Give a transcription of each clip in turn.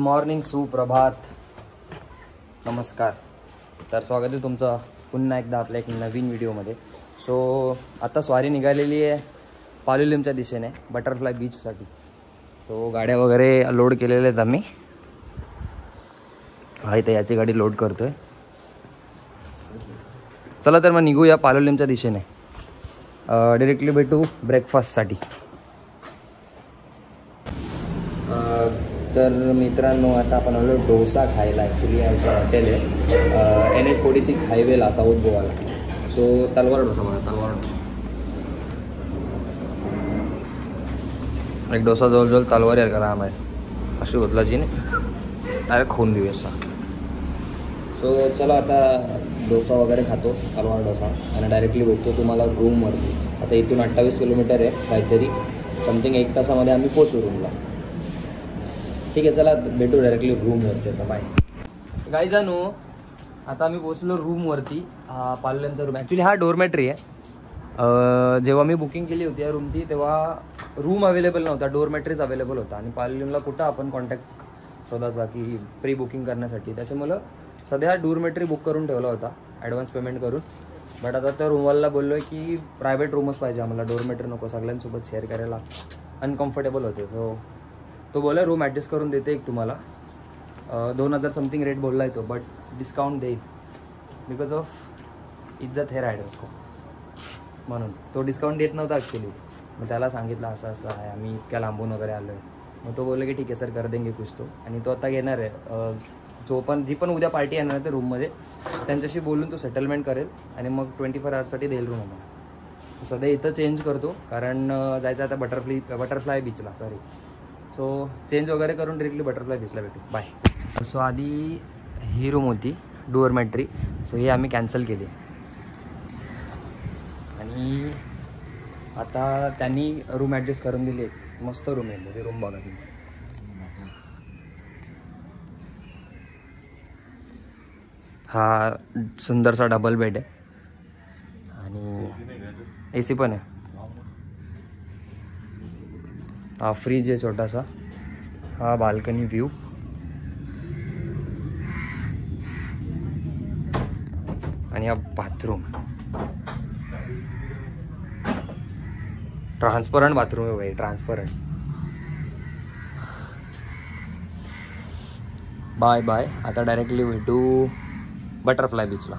Morning, सुप्रभात, नमस्कार. तर स्वागत आहे तुमचं पुन्हा एकदा आपल्या एक नवीन व्हिडिओमध्ये. सो आता स्वारी निघालेली आहे पालोलीमच्या दिशेने बटरफ्लाय बीचसाठी. सो गाड्या वगैरे लोड केलेल्या आहेत आम्ही. हा इथे याची गाडी लोड करतो आहे. चला तर मग निघूया पालोलीमच्या दिशेने. डिरेक्टली भेटू ब्रेकफास्टसाठी. तर मित्रांनो, आता आपण आलो डोसा खायला. ॲक्च्युली हॉटेल आहे NH46 हायवेला साऊथ गोवाला. सो तलवार डोसा बघा, तलवार डोसा. एक डोसा जवळजवळ तलवार यार करा आम्हाला अशी बदलाची नाही, डायरेक्ट खाऊन देऊ असा. सो चला आता डोसा वगैरे खातो, तलवार डोसा, आणि डायरेक्टली भेटतो तुम्हाला रूमवरती. आता इथून 28 किलोमीटर आहे काहीतरी, समथिंग 1 तासामध्ये आम्ही पोचू रूमला. ठीक आहे, चला भेटू डायरेक्टली रूमवरती. आता बाय गाईज. आता आम्ही पोचलो रूमवरती. हा पालोलीमचा रूम. ॲक्च्युली हा डोरमॅट्री आहे. जेव्हा मी बुकिंग केली होती या रूमची तेव्हा रूम अवेलेबल नव्हता, डोरमॅट्रीज अवेलेबल होता. आणि पालोलीमला कुठं आपण कॉन्टॅक्ट शोधायचा की प्री बुकिंग करण्यासाठी. त्याच्यामुळं सध्या डोरमॅट्री बुक करून ठेवला होता ॲडव्हान्स पेमेंट करून. बट आता त्या रूमवाल्याला बोललो आहे की प्रायव्हेट रूमच पाहिजे आम्हाला, डोरमॅट्री नको, सगळ्यांसोबत शेअर करायला अनकम्फर्टेबल होते. सो तो बोला रूम ॲडजस्ट करून देते एक तुम्हाला. 2000 समथिंग रेट बोलला आहे तो, बट डिस्काउंट देईल बिकॉज ऑफ इज्जत है रायडर्स को, म्हणून तो डिस्काउंट देत नव्हता ॲक्च्युली. मग त्याला सांगितलं असं असं आहे, आम्ही इतक्या लांबून वगैरे आलो आहे. मग तो बोलला की ठीक आहे सर, कर देंगे कुछ तो. आणि तो आता घेणार आहे जी पण उद्या पार्टी येणार आहे ते रूममध्ये, त्यांच्याशी बोलून तो सेटलमेंट करेल आणि मग 24 आवर्ससाठी देईल रूम आम्हाला. सध्या इथं चेंज करतो कारण जायचं आता बटरफ्लाय बीचला. सॉरी. सो चेंज वगैरे करून डिरेक्टली बटरफ्लाय बीचला भेटू. बाय. सो आधी ही रूम होती डोरमॅट्री, सो ही आम्ही कॅन्सल केली. आणि आता त्यांनी रूम ॲडजस्ट करून दिली. मस्त रूम आहे, म्हणजे रूम बघा तुम्ही. हा सुंदरसा डबल बेड आहे आणि AC पण आहे. हा फ्रीज आहे छोटासा. हा बाल्कनी व्ह्यू. आणि हा बाथरूम, ट्रान्सपरंट बाथरूम आहे भाई, ट्रान्सपरंट. Bye bye. आता डायरेक्टली भेटू बटरफ्लाय बीचला.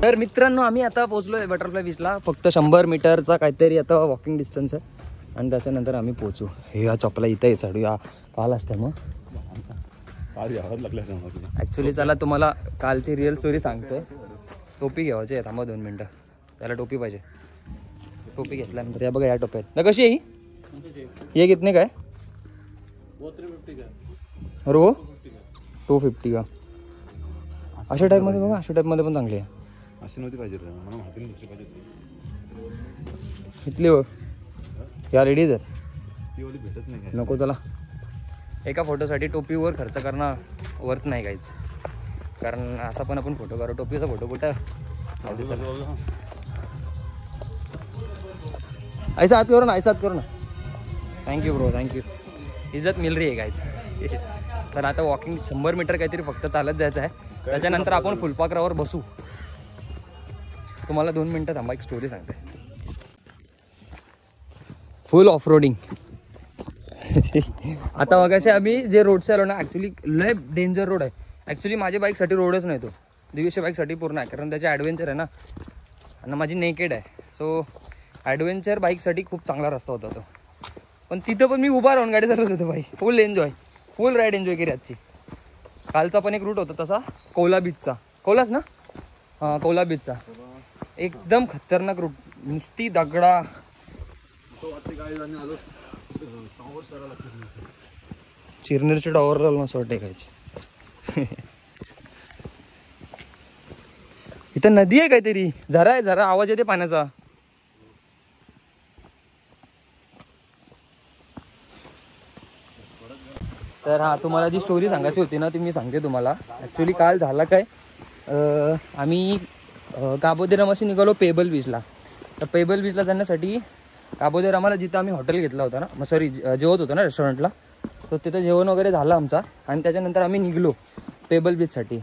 तर मित्रांनो, आम्ही आता पोहोचलो आहे बटरफ्लाय बीचला. फक्त 100 मीटरचा काहीतरी आता वॉकिंग डिस्टन्स आहे आणि त्याच्यानंतर आम्ही पोहोचू. हे या चपला इथं आहे चढू. या काल असते मग ॲक्च्युली. चला तुम्हाला कालची रिअल स्टोरी सांगतोय. टोपी घ्यायची आहे, थांबा 2 मिनटं. त्याला टोपी पाहिजे. टोपी घेतल्यानंतर या बघा, या टोप्या आहेत ना. कशी आहे ही? ये कितने काय? अरे हो, 250 का? अशा टाईपमध्ये बघा, अशा टाईपमध्ये पण चांगली आहे. अशी नव्हती पाहिजे मला, दुसरी पाहिजे. इथली हो, या लेडीज आहेत. ती वाली भेटत नाही. नको, चला एका फोटोसाठी टोपीवर खर्च करणं वर्थ नाही काहीच. कारण असा पण आपण फोटो काढू, टोपीचा फोटो कुठं ऐसा हात करू ना, ऐसा हात करू ना. Thank you bro, thank you. इज्जत मिल रही आहे काहीच. चला आता वॉकिंग 100 मीटर काहीतरी फक्त चालत जायचं आहे. त्याच्यानंतर आपण फुलपाखरावर बसू. तुम्हाला 2 मिनटं थांबा, एक स्टोरी सांगते. फुल ऑफ रोडिंग. आता मगाशी आम्ही जे रोडचे आलो ना, ॲक्च्युली लय डेंजर रोड आहे. ॲक्च्युली माझ्या बाईकसाठी रोडच नाही तो, दिव्यच्या बाईकसाठी पूर्ण आहे. कारण त्याचे ॲडव्हेंचर आहे ना, आणि माझी नेकेड आहे. सो ॲडव्हेंचर बाईकसाठी खूप चांगला रस्ता होता तो. पण तिथं पण मी उभा राहून गाडी चालवत होतो भाई. फुल एन्जॉय, फुल राईड एन्जॉय केली आजची. कालचा पण एक रूट होता तसा, कौला बीचचा. कौलाच ना? हां, कौला बीचचा. एकदम खतरनाक रूट, नुसती दगडा. चिरनेरच्या टॉवर झालं असं वाटतं काहीच. इथं नदी आहे काहीतरी, झरा आहे, झरा. आवाज येते पाण्याचा. तर हा तुम्हाला जी स्टोरी सांगायची होती ना ती मी सांगते तुम्हाला. ॲक्च्युली काल झालं काय, आम्ही काबोदे निघालो पेबल बीचला. तर पेबल बीचला जाण्यासाठी काबोदे आम्हाला जिथं आम्ही हॉटेल घेतला होता ना, सॉरी जेवत होतो ना रेस्टॉरंटला, तर तिथं जेवण वगैरे झालं आमचा. आणि त्याच्यानंतर आम्ही निघलो पेबल बीचसाठी.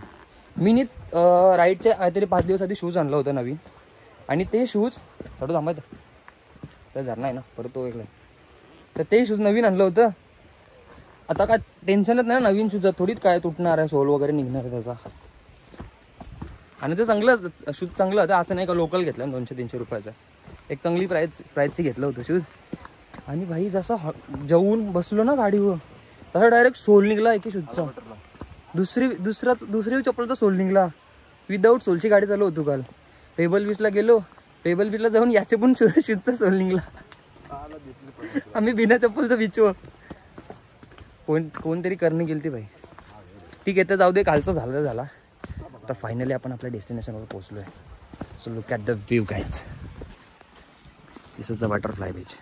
मी राईडच्या काहीतरी 5 दिवस आधी शूज आणलं होतं नवीन. आणि ते शूज थोडं थांबायचं तर झरना आहे ना परत तो वेगळा. तर ते शूज नवीन आणलं होतं. आता काय टेन्शनच नाही, नवीन शूज थोडीच काय तुटणार आहे, सोल वगैरे निघणार आहे त्याचा. आणि ते चांगलं शूज चांगलं होतं, असं नाही का लोकल घेतलं 200-300 रुपयाचं. एक चांगली प्राईजची घेतलं होतं शूज. आणि भाई जसा जाऊन बसलो ना गाडीवर तसा डायरेक्ट सोल निघला की शूजचा. दुसरी चप्पलचा सोल निघला. विदाऊट सोलची गाडी चालू होतो काल. पेबल बीचला गेलो, पेबल बीचला जाऊन याचे पण शूजचा सोल निघला. आम्ही बिना चप्पलचं बीचवर कोणतरी करणे गेली ती भाई. ठीक आहे तर जाऊ दे, कालचं झाला. आता फायनली आपण आपल्या डेस्टिनेशनवर पोहोचलो आहे. So look at the view guys. This is the butterfly beach.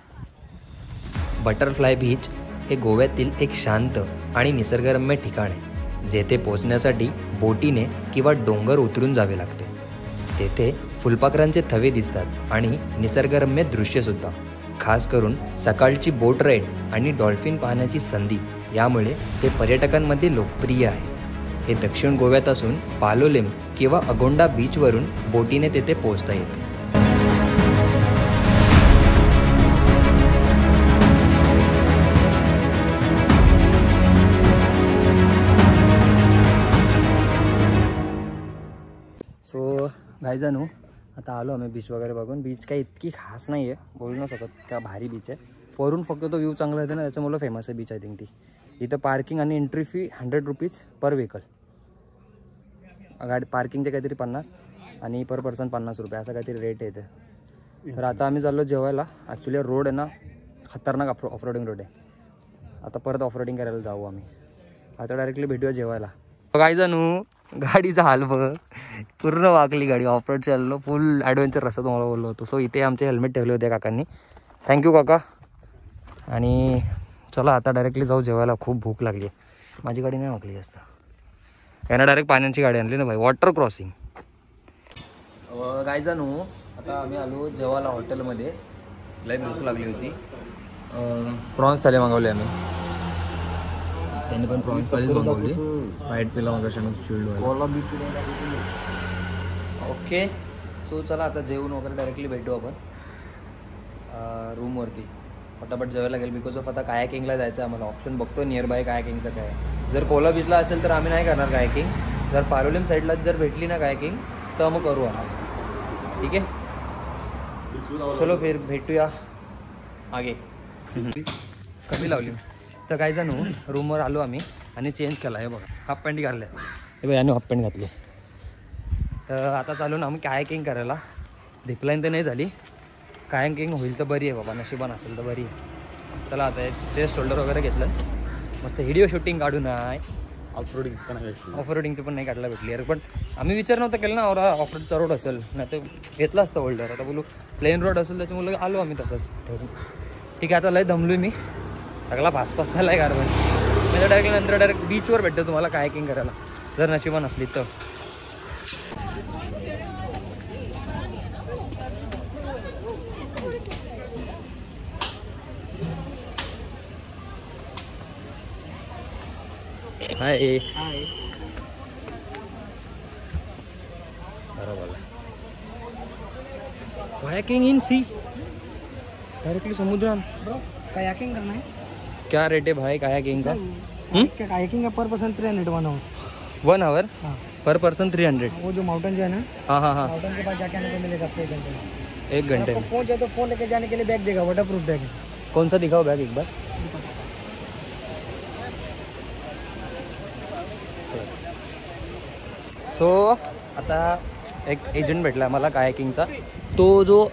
Butterfly beach हे गोव्यातील एक शांत आणि निसर्गरम्य ठिकाण आहे, जेथे पोहोचण्यासाठी बोटीने किंवा डोंगर उतरून जावे लागते. तेथे फुलपाखरांचे थवे दिसतात आणि निसर्गरम्य दृश्यसुद्धा. खास करून सकाळची बोट राईड आणि डॉल्फिन पाहण्याची संधी यामुळे हे पर्यटकांमध्ये लोकप्रिय आहे. हे दक्षिण गोव्यात असून पालोलेम किंवा अगोंडा बीचवरून बोटीने तेथे पोहोचता येते. सो गायजानू आता आलो आम्ही बीच वगैरे बघून. बीच काही इतकी खास नाही आहे, बोलू नाही शकत का भारी बीच आहे. वरून फक्त तो व्ह्यू चांगला येते ना, त्याच्यामुळे फेमस आहे बीच आय थिंक ती. इथं पार्किंग आणि entry fee 100 rupees per vehicle. गाडी पार्किंगचे काहीतरी 50 आणि पर पर्सन 50 रुपये असं काहीतरी रेट येते. तर आता आम्ही चाललो जेवायला. ॲक्च्युली रोड आहे ना खतरनाक ऑफरोडिंग रोड आहे. आता परत ऑफरोडिंग करायला जाऊ आम्ही. आता डायरेक्टली भेटूया जेवायला. काय जाणू गाडीचा हाल बघ, पूर्ण वाकली गाडी. ऑफरोड चाललो, फुल ॲडव्हेंचर रस्ता तुम्हाला बोललो होतो. सो इथे आमचे हेल्मेट ठेवले होते काकांनी. थँक्यू काका. आणि चला आता डायरेक्टली जाऊ जेवायला. खूप भूक लागली आहे. माझी गाडी नाही वाकली जास्त, त्यानं डायरेक्ट पाण्याची गाडी आणली ना भाई, वॉटर क्रॉसिंग. काय जाणू आता आम्ही आलो जेवायला हॉटेलमध्ये. लई भूक लागली होती. प्रॉन्स थाली मागवली आम्ही. त्यांनी पण प्रॉन्स थालीच मागवली. व्हाईट पिला मागवशानं चिल्ड ओके. सो चला आता जेवून वगैरे डायरेक्टली भेटू आपण रूमवरती. फटाफट जेवायला लागेल बिकॉज ऑफ आता कायाकिंगला जायचं आम्हाला. ऑप्शन बघतो नियर बाय कायाकिंगचं काय. जर कोला बीचला असेल तर आम्ही नाही करणार कायाकिंग. जर पालोलेम साईडला जर भेटली ना कायाकिंग तर मग करू आम्ही. ठीक आहे चलो फिर भेटूया आगे. कमी लावली. तर काय जाणू रूमवर आलो आम्ही आणि चेंज केला आहे बघा. हाफ पॅन्ट घातलं आहे हे बघा, याने हाफ पॅन्ट घातली. तर आता चालू ना आम्ही कायाकिंग करायला. झिपलाईन तर नाही झाली, कायाकिंग होईल तर बरी आहे बाबा, नशिबान असेल तर बरी आहे. चला आता चेस्ट शोल्डर वगैरे घेतलं. मस्त व्हिडिओ शूटिंग काढू नाही. ऑफरोडिंगचं पण नाही काढला भेटली यार. पण आम्ही विचार नव्हता केलं ना ऑफरोडचा रोड असेल, नाही तर घेतला असतं होल्डर. आता बोलू प्लेन रोड असेल त्याच्यामुळे आलो आम्ही तसंच ठेवून. ठीक आहे आता लय दमलो मी, सगळा फास झाला आहे गारबन. मी डायरेक्ट नंतर डायरेक्ट बीचवर भेटतो तुम्हाला कायाकिंग करायला जर नशिबान असली तर. हाय बरोबर. कायाकिंग इन सी डायरेक्टली समुद्रात. ब्रो कायाकिंग करना है. क्या रेट है भाई कायाकिंग का? कायाकिंग का पर पर्सन 300 1 आवर पर पर्सन 300. वो जो माउंटेन जो है ना, हाँ माउंटेन के पास जाके आने को मिलेगा आपको 1 घंटे में. 1 घंटे में. पहुंच जाए तो फोन लेके जाने के लिए बैग देगा, वाटर प्रूफ बैग. कौन सा दिखाओ बैग एक बार. सो आता एक एजंट भेटला मला कायाकिंगचा. तो जो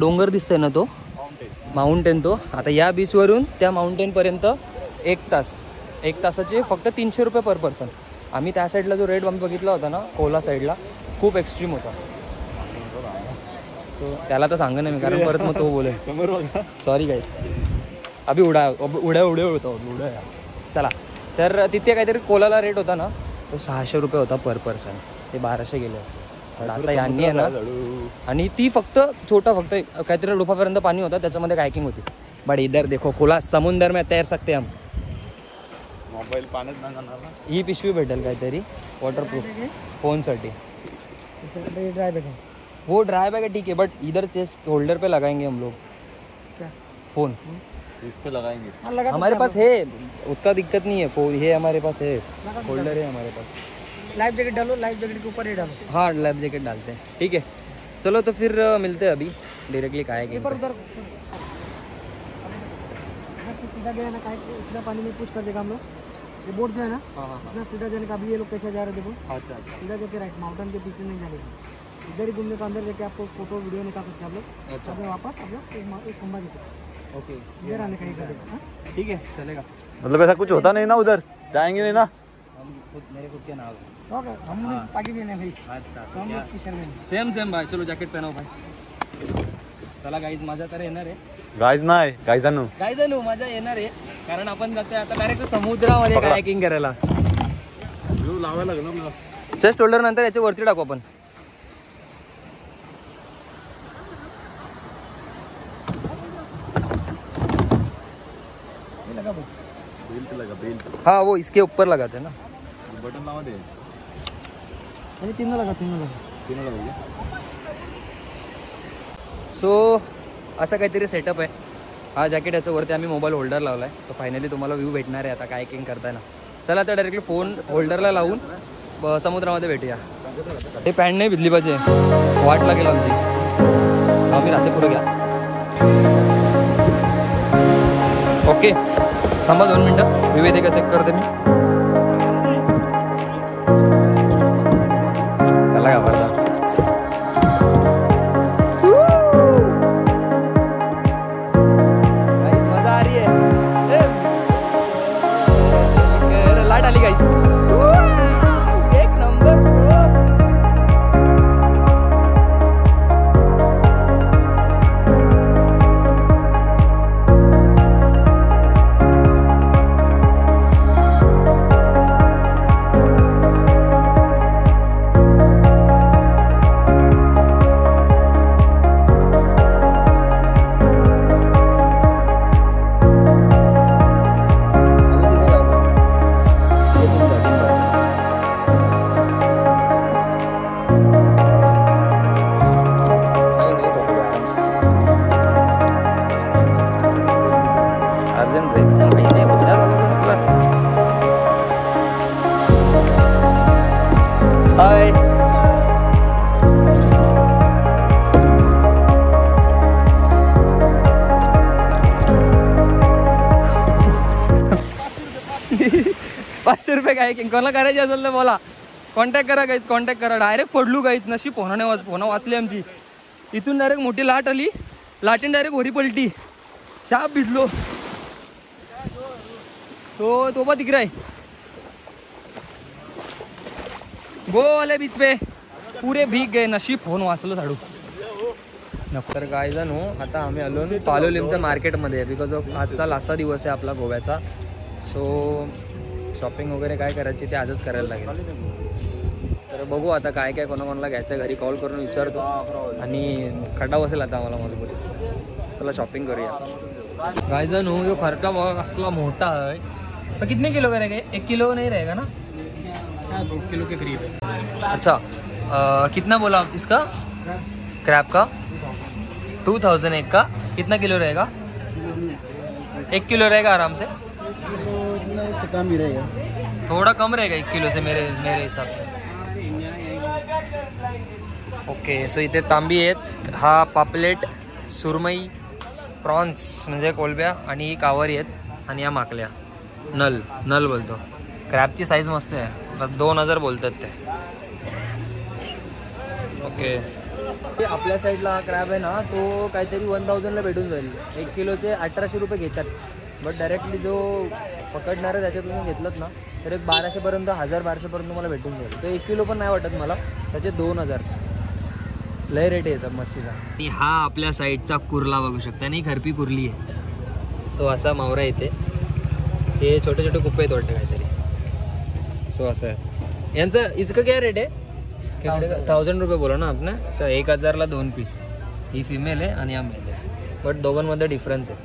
डोंगर दिसतोय ना तो माउंटेन, तो आता या बीचवरून त्या माउंटेनपर्यंत 1 तास. 1 तासाचे फक्त 300 रुपये पर पर्सन. आम्ही त्या साईडला जो रेट आम्ही बघितला होता ना कोला साईडला, खूप एक्स्ट्रीम होता. तो त्याला तर सांगा ना मी, कारण परत मग तो बोले सॉरी गाईज. अभि उड्या होता. चला तर तिथे काहीतरी कोलाला रेट होता ना तो 600 रुपये होता पर पर्सन, ते 1200 गेले. पण आता यांनी आहे ना, आणि ती फक्त छोटा फक्त काहीतरी डोफापर्यंत पाणी होतं, त्याच्यामध्ये कायकिंग होती. बट इधर देखो खुला समुंदर में तैर सकते हम. मोबाईल पाण्यात नाही जाणार ना. ही पिशवी भेटेल काहीतरी वॉटरप्रूफ फोनसाठी. ड्राई बैग है. वो ड्राई बैग है ठीक है, बट इधर चेस्ट होल्डर पे लगाएंगे हम लोग क्या फ़ोन. इस पे लगाएंगे. हाँ, लगा हमारे सकते पास है, उसका दिक्कत नहीं है. फोन ये हमारे पास है, होल्डर है हमारे पास. हैं. लाइफ जैकेट डालो, लाइफ जैकेट के ऊपर ही डालो. हाँ लाइफ जैकेट डालते हैं. ठीक है चलो तो फिर मिलते हैं अभी डायरेक्टली. काय ऊपर उधर सीधा गया ना, इतना पानी में पुश कर देगा हम लोग. ये बोट जो है ना, हाँ हाँ इतना सीधा जाने का. अभी ये लोग कैसे जा रहे हैं देखो, अच्छा. सीधा जाके राइट, माउंटेन के पीछे नहीं जाने का. इधर ही घूमने का, अंदर जाके आपको फोटो वीडियो निकाल सकते हैं आप लोग. अच्छा अभी वापस आप लोग एक खंबा देते, ओके इधर आने का ही करेगा. ठीक है चलेगा. मतलब ऐसा कुछ होता नहीं ना उधर, जाएंगे नहीं ना. हम खुद मेरे खुद के नाम. ओके, हम पागी में नहीं भाई, अच्छा तो हम लोग फिशरमैन. सेम सेम भाई. चलो जॅकेट पहनाव भाई. चला गाईज मजा तर येणार आहे. गाईज नाही, गाईजांनो. गाईज नो मजा येणार आहे, कारण आपण जातोय आता डायरेक्ट समुद्रामध्ये कायकिंग करायला. लावायला लागलं ना. चेस्ट होल्डर नंतर याच्या वरती टाकू आपण. बेल्ट लगा, बेल्ट. हाँ वो इसके ऊपर लगाते हैं ना. बटन लावा दे. अरे तीनों लगा. तीन लगा. सो असं काहीतरी सेटअप आहे. हा जॅकेट याच्यावरती आम्ही मोबाईल होल्डर लावला आहे. सो फायनली तुम्हाला व्ह्यू भेटणार आहे आता कायकिंग करताना. चला आता डायरेक्टली फोन होल्डरला लावून समुद्रामध्ये भेटूया. ते पॅन्ट नाही भिजली पाहिजे, वाट लागेल आमची. आम्ही राहते पुढे घ्या. ओके थांबा 2 मिनटं, विवेक का चेक करते मी. त्याला घाबरता. मजा आ रही है. लाट आली गाईच. एक नंबर. हाय. ₹500 काय कोणाला करायची असेल तर बोला, कॉन्टॅक्ट करा गाईच, कॉन्टॅक्ट करा. डायरेक्ट पडलू गाईच. नशीब फोन वाचली आमची. इथून डायरेक्ट मोठी लाट आली, लाटीन डायरेक्ट होरी पलटी. शाप भिजलो. तो बा दिख रहा है. गो वाले बीच पे पुरे भीग गए. नशीब फोन वाचलो साडू. तर काय जाणू आता आम्ही आलो पालोलिमच्या मार्केटमध्ये, बिकॉज ऑफ आजचा लास्टचा दिवस आहे आपला गोव्याचा. सो शॉपिंग वगैरे काय करायची ते आजच करायला लागेल. तर बघू आता काय काय कोणाकोणाला घ्यायचं, घरी कॉल करून विचारतो. आणि खड्डा बसेल आता आम्हाला मजबूत. चला शॉपिंग करूया. काय जाणू यो खर्चा बघा कसला मोठा आहे. तो कितने किलो का रहेगा? 1 किलो नहीं रहेगा ना? 2 किलो के करीब है. अच्छा कितना बोला आप इसका? क्रैब का 2000 एक का. कितना किलो रहेगा? 1 किलो रहेगा आराम से. से कम ही रहेगा, थोड़ा कम रहेगा 1 किलो से मेरे हिसाब से. ओके सो इथे तांबी आहेत, हा पापलेट, सुरमई, प्रॉन्स म्हणजे कोलब्या, आणि ही कावरी आहेत, आणि या माकल्या नल बोलतो. क्रॅबची साईज मस्त आहे. 2000 बोलतात ते. ओके आपल्या साईडला हा क्रॅब आहे ना, तो काहीतरी 1000ला भेटून जाईल. 1 किलोचे 1800 रुपये घेतात. बट डायरेक्टली जो पकडणार आहे त्याच्यात तुम्ही घेतलं ना तर एक 1200पर्यंत 1000-1200पर्यंत तुम्हाला भेटून जाईल. तो 1 किलो पण नाही वाटत मला, त्याचे 2000. लय रेट येतात मच्छीचा. आणि हा आपल्या साईडचा कुर्ला बघू शकता, आणि घरपी कुर्ली आहे. सो असा मावरा येते. हे छोटे छोटे कुप्पे आहेत वाटतं काहीतरी. सो असं आहे यांचं. इसका क्या रेट आहे? 1000 रुपये बोला ना आपण. 1000ला 2 पीस. ही फिमेल आहे आणि हा मेल आहे, बट दोघांमध्ये डिफरन्स आहे.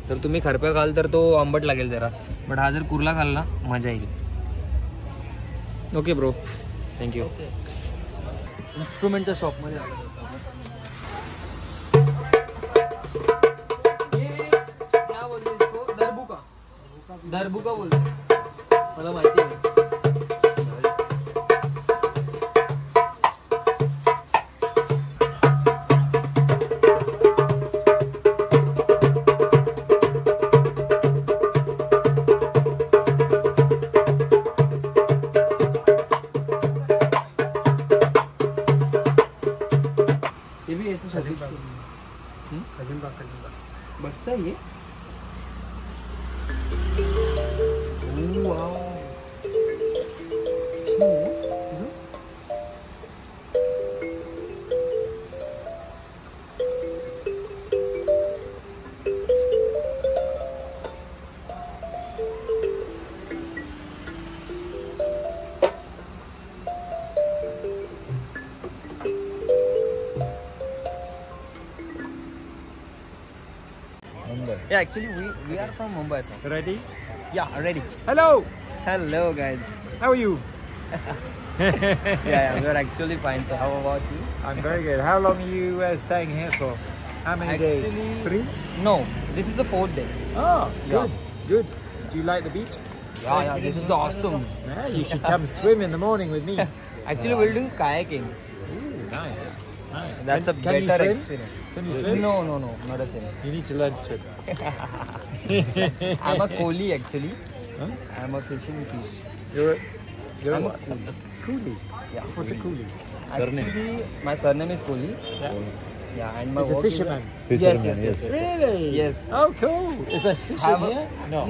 जर तुम्ही खरप्या खाल तर तो आंबट लागेल जरा, बट हा जर कुर्ला खाल ना मजा येईल. Okay bro, thank you. इन्स्ट्रुमेंटच्या शॉपमध्ये आलो होतो आपण. क्या बोलते इसको? दरबुका. दरबुका बोलते मला माहिती आहे. ये भी ऐसे सर्विस बसता है ये. वाव, अच्छा है. Yeah, actually we are from Mumbai, sir. Ready? Yeah, ready. Hello. Hello guys. How are you? Yeah, we are actually fine. So how about you? I'm very good. How long are you staying here for? How many days? Actually- 3? No, this is the 4th day. Oh, Yeah. good. Good. Do you like the beach? Yeah, this is awesome. Yeah, you should come swim in the morning with me. Actually, we'll do kayaking. Ooh, nice. Nice. That's a Can you better swim? experience. Can you swim? No, not the same. You need to learn to swim. I'm a coolie actually. Huh? I'm a fishing fish. You're I'm a a coolie. coolie. Yeah. What's a coolie? Actually, my surname is Kohli. Yeah. Yeah, and my It's a work is fisherman. Yes. Really? Yes. Oh, cool. Is there fish Have in a- here? No.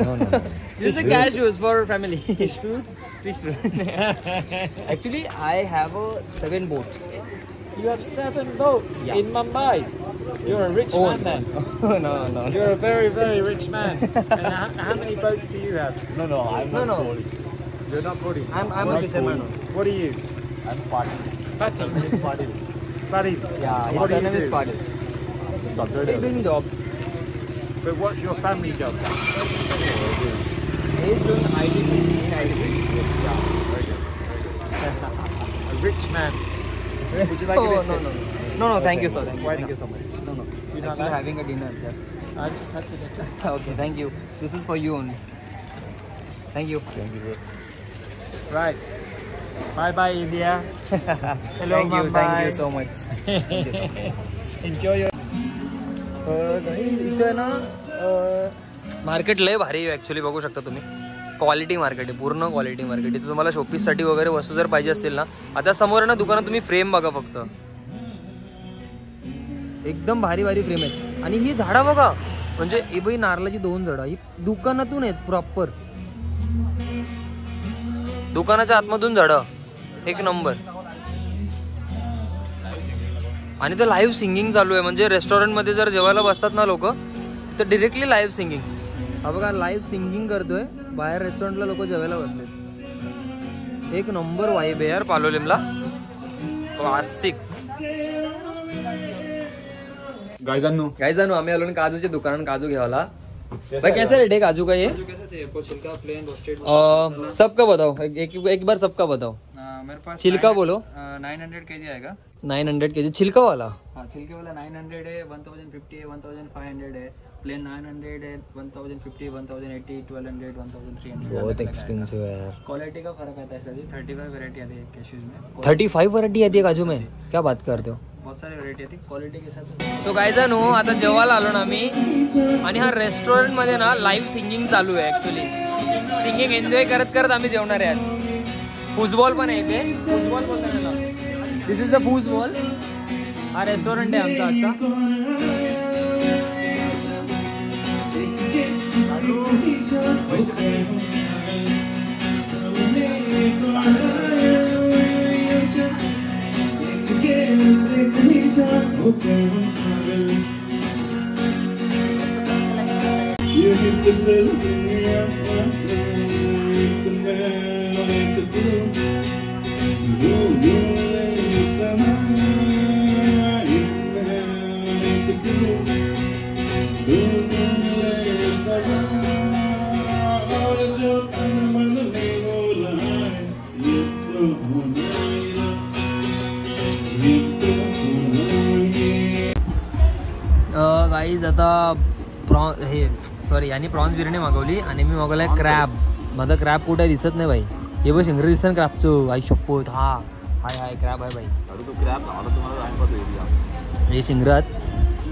This is a cash use for family. Fish food? Fish food. Actually, I have 7 boats. You have 7 boats Yeah. in Mumbai. You're a rich man then. No. You're a very, very rich man. And how many boats do you have? No. You're not Puri. I'm a fisherman. What are you? I'm Patil. Patil. Patil. Yeah, his What do you surname is do? Patil. He's doing job. But what's your family job? He's doing IT in IT. A rich man. Would you like a biscuit? No, thank you, sir. Why Thank not? you so much. No. You not Actually like? having a dinner just. I just had to get it. Okay, thank you. This is for you only. Thank you. Right. Bye, India. Hello, Thank you Mumbai. so much. Enjoy your. इथं ना market लय भारी आहे actually. बघू शकता तुम्ही. Quality market आहे, पूर्ण क्वालिटी मार्केट. इथे तुम्हाला शोपीससाठी वगैरे वस्तू जर पाहिजे असतील ना, आता समोर आहे ना दुकानात, तुम्ही फ्रेम बघा फक्त. एकदम भारी फ्रेम आहेत. आणि ही झाडं बघा, म्हणजे ही बाई नारळाची 2 झाडं ही दुकानातून आहेत प्रॉपर. दुकानाच्या आतमधून झाडं. एक नंबर. आणि ते लाईव्ह सिंगिंग चालू आहे. म्हणजे रेस्टॉरंटमध्ये जर जेवायला बसतात ना लोक, तर डिरेक्टली लाईव्ह सिंगिंग. हा बघा लाईव्ह सिंगिंग करतोय. बाहेर रेस्टॉरंटला लोक जेवायला बसले. एक नंबर वाईब आहे यार पालोलिमला. क्लासिक. गाइजानू आम्ही आलो काजूच्या दुकानात काजू घ्यायला. भाई कैसा रेट है काजू का ये? छिलका प्लेन रोस्टेड सबका बताओ, एक बार सबका बताओ. मेरे पास छिलका बोलो. 900 kg आएगा. 900 kg छिलका वाला. हाँ, छिलके वाला 900 है, 1050 है, 1500 है, प्लेन 900 है, 1050, 1080, 1200, 1300. बहुत एक्सपेंसिव है यार. क्वालिटी का फर्क आता है सर जी. 35 वैरायटी आती है कैशूज में. 35 वरायटी आती है काजू में? क्या बात करते हो. बहुत सारी वैरायटी आती है क्वालिटी के हिसाब से. सो गायजानू आता जेवायला आलो ना आम्ही. आणि हा रेस्टॉरंटमध्ये ना लाईव्ह सिंगिंग चालू आहे ॲक्च्युली. सिंगिंग एन्जॉय करत आम्ही जेवणार आहे आज. फुटबॉल पण आहे इथे. फुटबॉल बोलतात ना. दिस इज अ फुटबॉल. हा रेस्टॉरंट आहे आमचा आजचा. You hit the cell, guys आता यांनी प्रॉन्स बिर्याणी मागवली आणि मी मागवलाय क्रॅब. माझा क्रॅब कुठे दिसत नाही भाई. हे बघ शिंगरे दिसत क्रॅबचं. आई शप्पथ. हाय क्रॅब आहे भाई. हे शिंगरात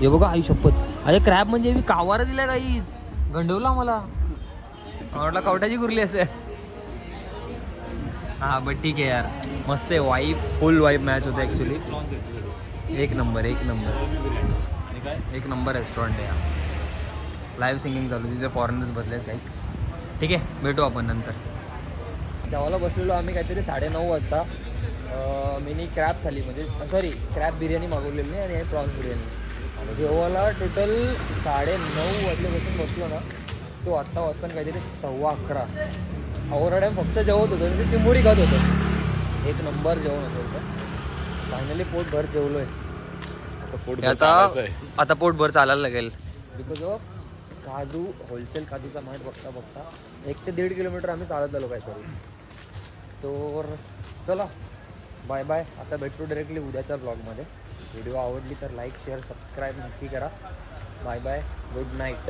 हे बघा. आई शप्पथ. अरे क्रॅब म्हणजे मी कावारा दिलाय गाईज. गंडवला मला वाटलं कवटाची कुरली असे. बट ठीक आहे यार. मस्त आहे. वाईब फुल वाईब मॅच होते ॲक्च्युली. एक नंबर रेस्टॉरंट आहे यार. लाईव्ह सिंगिंग चालू. तिथे फॉरेनर्स बसलेत काही. ठीक आहे, भेटू आपण नंतर. जेवायला बसलेलो आम्ही काहीतरी 9:30 वाजता. मिनी क्रॅब थाली म्हणजे क्रॅब बिर्याणी मागवलेली आणि प्रॉन्स बिर्याणी. आणि जेवायला टोटल 9:30 वाजल्यापासून बसलो ना. तो आत्ता वाजता काहीतरी 11:15. टाईम फक्त जेवत होतो म्हणजे चिंबोरी खात होतो. एक नंबर जेवण होतं. फायनली पोटभर जेवलो आहे. आता पोटभर चालायला लागेल बिकॉज ऑफ काजू. होलसेल काजूचा माठ बघता 1 ते 1.5 किलोमीटर आम्ही चालत आलो काहीतरी. तर चला बाय बाय. आता भेटतो डायरेक्टली उद्याच्या ब्लॉगमध्ये. व्हिडिओ आवडली तर लाईक शेअर सबस्क्राईब नक्की करा. Bye bye. Good night.